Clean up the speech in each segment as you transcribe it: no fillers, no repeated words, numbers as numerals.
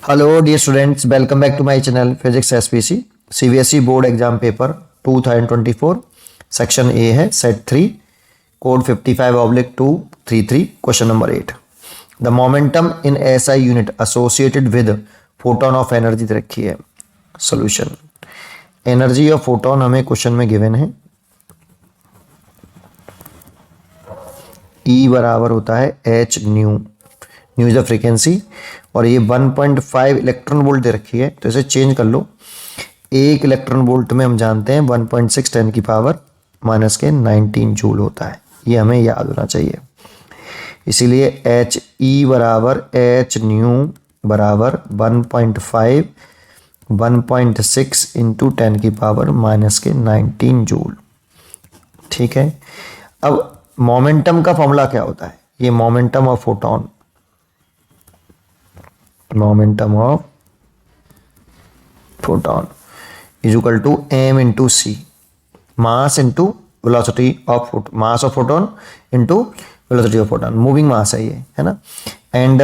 Hello dear students, welcome back to my channel physics SPC CBSE board exam paper 2024 section A है set 3 code 55/233 question number 8। The momentum in SI unit associated with photon of energy दे रखी है। Solution, energy of photon हमें question में given है। E बराबर होता है H nu, nu is the frequency, और ये 1.5 इलेक्ट्रॉन वोल्ट दे रखी है, तो इसे चेंज कर लो। एक इलेक्ट्रॉन वोल्ट में हम जानते हैं 1.6 10 की पावर माइनस के 19 जूल होता है, ये हमें याद होना चाहिए। इसीलिए एच ई बराबर एच न्यू बराबर 1.5 1.6 इंटू 10 की पावर माइनस के 19 जूल। ठीक है, अब मोमेंटम का फॉर्मूला क्या होता है? ये momentum of photon, momentum of photon is equal to m into C, mass into velocity of photon, mass of photon into velocity of photon, moving mass है ये, है ना। एंड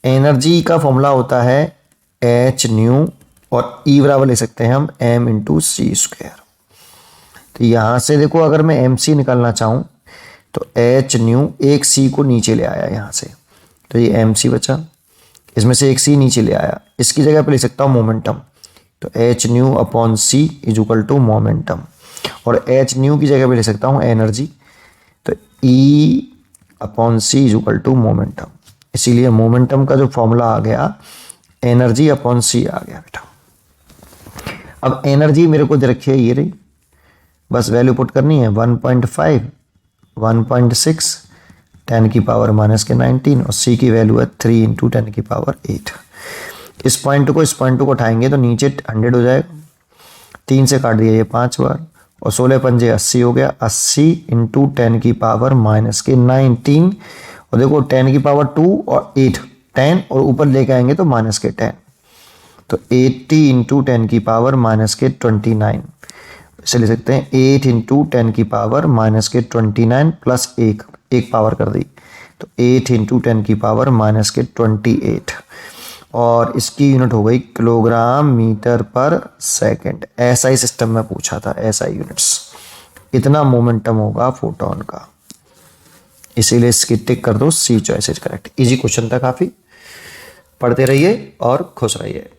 एनर्जी का फॉर्मूला होता है एच न्यू, और ई बराबर ले सकते हैं हम m इंटू सी स्क्वायर। तो यहां से देखो, अगर मैं एम सी निकालना चाहूं तो एच न्यू, एक सी को नीचे ले आया यहां से, तो ये एम सी बचा, इसमें से एक सी नीचे ले आया, इसकी जगह पे ले सकता हूँ मोमेंटम, तो H nu upon C is equal to momentum, और एच न्यू की जगह पे ले सकता हूँ एनर्जी, तो E upon C is equal to momentum. इसीलिए मोमेंटम का जो फॉर्मूला आ गया एनर्जी अपॉन सी आ गया बेटा। अब एनर्जी मेरे को दे रखी है, ये रही, बस वैल्यू पुट करनी है 1.5 1.6 10 की पावर माइनस के 19, और सी की वैल्यू है 3 इंटू 10 की पावर 8। इस पॉइंट को उठाएंगे तो नीचे 100 हो जाएगा, 3 से काट दिया ये 5 बार, और 16 पंजे 80 हो गया, 80 इंटू 10 की पावर माइनस के 19, और देखो 10 की पावर 2 और 8 10, और ऊपर लेके आएंगे तो माइनस के 10, तो 80 इंटू 10 की पावर माइनस के 29, इसे ले सकते हैं 8 इंटू 10 की पावर माइनस के 29 प्लस एक पावर कर दी, तो 8 इंटू 10 की पावर माइनस के 28, और इसकी यूनिट हो गई kilogram metre per second. SI system में पूछा था, एसआई यूनिट्स, इतना मोमेंटम होगा फोटोन का, इसीलिए इसकी टिक कर दो, C choice is correct. Easy question था काफी, पढ़ते रहिए और खुश रहिए।